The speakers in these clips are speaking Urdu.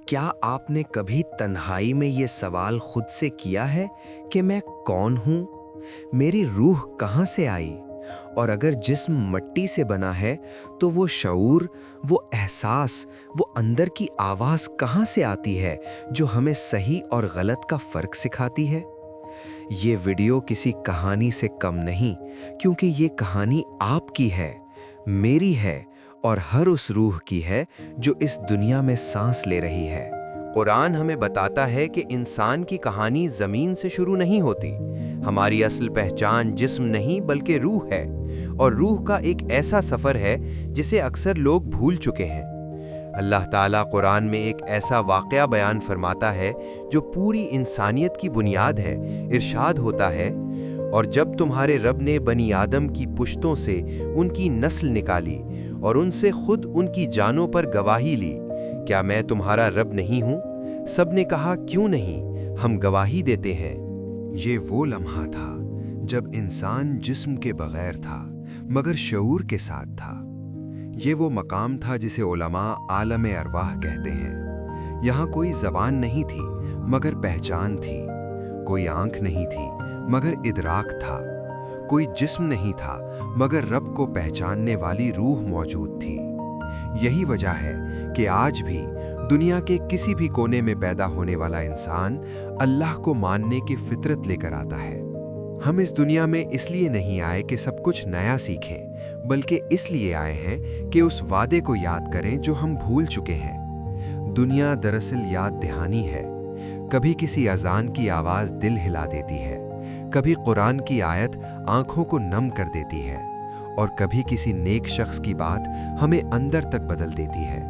کیا آپ نے کبھی تنہائی میں یہ سوال خود سے کیا ہے کہ میں کون ہوں؟ میری روح کہاں سے آئی؟ اور اگر جسم مٹی سے بنا ہے تو وہ شعور، وہ احساس، وہ اندر کی آواز کہاں سے آتی ہے جو ہمیں صحیح اور غلط کا فرق سکھاتی ہے؟ یہ ویڈیو کسی کہانی سے کم نہیں، کیونکہ یہ کہانی آپ کی ہے، میری ہے، اور ہر اس روح کی ہے جو اس دنیا میں سانس لے رہی ہے۔ قرآن ہمیں بتاتا ہے کہ انسان کی کہانی زمین سے شروع نہیں ہوتی۔ ہماری اصل پہچان جسم نہیں بلکہ روح ہے، اور روح کا ایک ایسا سفر ہے جسے اکثر لوگ بھول چکے ہیں۔ اللہ تعالیٰ قرآن میں ایک ایسا واقعہ بیان فرماتا ہے جو پوری انسانیت کی بنیاد ہے۔ ارشاد ہوتا ہے، اور جب تمہارے رب نے بنی آدم کی پشتوں سے ان کی نسل نکالی اور ان سے خود ان کی جانوں پر گواہی لی، کیا میں تمہارا رب نہیں ہوں؟ سب نے کہا، کیوں نہیں، ہم گواہی دیتے ہیں۔ یہ وہ لمحہ تھا جب انسان جسم کے بغیر تھا مگر شعور کے ساتھ تھا۔ یہ وہ مقام تھا جسے علماء عالم ارواح کہتے ہیں۔ یہاں کوئی زبان نہیں تھی مگر پہچان تھی، کوئی آنکھ نہیں تھی مگر ادراک تھا، کوئی جسم نہیں تھا مگر رب کو پہچاننے والی روح موجود تھی۔ یہی وجہ ہے کہ آج بھی دنیا کے کسی بھی کونے میں پیدا ہونے والا انسان اللہ کو ماننے کی فطرت لے کر آتا ہے۔ ہم اس دنیا میں اس لیے نہیں آئے کہ سب کچھ نیا سیکھیں، بلکہ اس لیے آئے ہیں کہ اس وعدے کو یاد کریں جو ہم بھول چکے ہیں۔ دنیا دراصل یاد دہانی ہے۔ کبھی کسی اذان کی آواز دل ہلا دیتی ہے، کبھی قرآن کی آیت آنکھوں کو نم کر دیتی ہے، اور کبھی کسی نیک شخص کی بات ہمیں اندر تک بدل دیتی ہے۔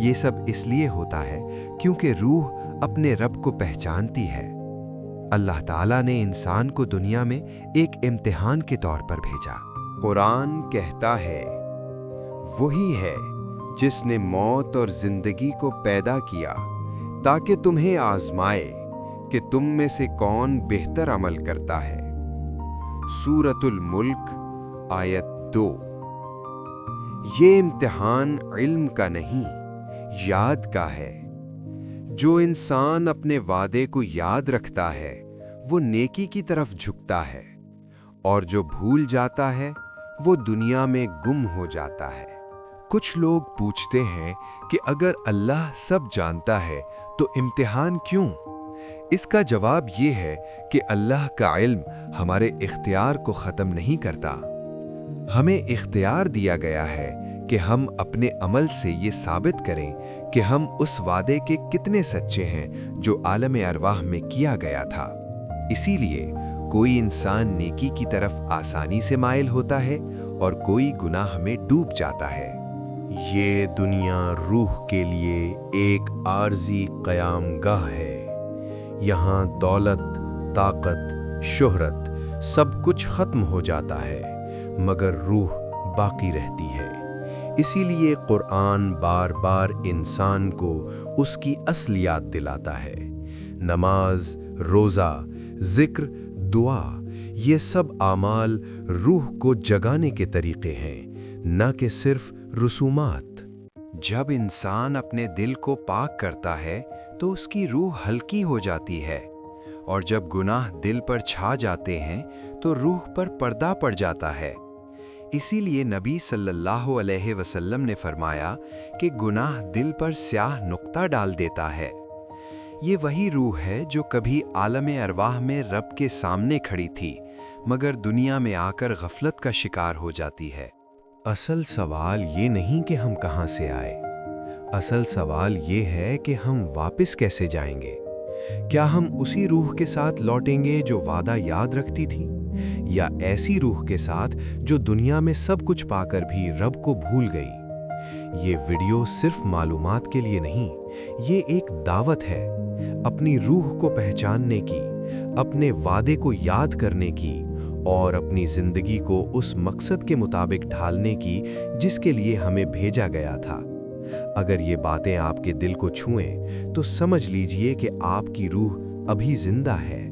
یہ سب اس لیے ہوتا ہے کیونکہ روح اپنے رب کو پہچانتی ہے۔ اللہ تعالیٰ نے انسان کو دنیا میں ایک امتحان کے طور پر بھیجا۔ قرآن کہتا ہے، وہی ہے جس نے موت اور زندگی کو پیدا کیا تاکہ تمہیں آزمائے کہ تم میں سے کون بہتر عمل کرتا ہے۔ سورۃ الملک آیت 2۔ یہ امتحان علم کا نہیں، یاد کا ہے۔ جو انسان اپنے وعدے کو یاد رکھتا ہے وہ نیکی کی طرف جھکتا ہے، اور جو بھول جاتا ہے وہ دنیا میں گم ہو جاتا ہے۔ کچھ لوگ پوچھتے ہیں کہ اگر اللہ سب جانتا ہے تو امتحان کیوں؟ اس کا جواب یہ ہے کہ اللہ کا علم ہمارے اختیار کو ختم نہیں کرتا۔ ہمیں اختیار دیا گیا ہے کہ ہم اپنے عمل سے یہ ثابت کریں کہ ہم اس وعدے کے کتنے سچے ہیں جو عالم ارواح میں کیا گیا تھا۔ اسی لیے کوئی انسان نیکی کی طرف آسانی سے مائل ہوتا ہے اور کوئی گناہ میں ڈوب جاتا ہے۔ یہ دنیا روح کے لیے ایک عارضی قیام گاہ ہے۔ یہاں دولت، طاقت، شہرت سب کچھ ختم ہو جاتا ہے، مگر روح باقی رہتی ہے۔ اسی لیے قرآن بار بار انسان کو اس کی اصل یاد دلاتا ہے۔ نماز، روزہ، ذکر، دعا، یہ سب اعمال روح کو جگانے کے طریقے ہیں، نہ کہ صرف رسومات۔ جب انسان اپنے دل کو پاک کرتا ہے تو اس کی روح ہلکی ہو جاتی ہے، اور جب گناہ دل پر چھا جاتے ہیں تو روح پر پردہ پڑ جاتا ہے۔ اسی لیے نبی صلی اللہ علیہ وسلم نے فرمایا کہ گناہ دل پر سیاہ نقطہ ڈال دیتا ہے۔ یہ وہی روح ہے جو کبھی عالم ارواح میں رب کے سامنے کھڑی تھی، مگر دنیا میں آ کر غفلت کا شکار ہو جاتی ہے۔ اصل سوال یہ نہیں کہ ہم کہاں سے آئے، اصل سوال یہ ہے کہ ہم واپس کیسے جائیں گے۔ کیا ہم اسی روح کے ساتھ لوٹیں گے جو وعدہ یاد رکھتی تھی، یا ایسی روح کے ساتھ جو دنیا میں سب کچھ پا کر بھی رب کو بھول گئی؟ یہ ویڈیو صرف معلومات کے لیے نہیں، یہ ایک دعوت ہے اپنی روح کو پہچاننے کی، اپنے وعدے کو یاد کرنے کی، اور اپنی زندگی کو اس مقصد کے مطابق ڈھالنے کی جس کے لیے ہمیں بھیجا گیا تھا۔ اگر یہ باتیں آپ کے دل کو چھوئیں تو سمجھ لیجئے کہ آپ کی روح ابھی زندہ ہے۔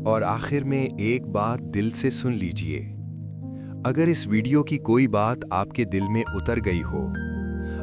اور آخر میں ایک بات دل سے سن لیجئے۔ اگر اس ویڈیو کی کوئی بات آپ کے دل میں اتر گئی ہو،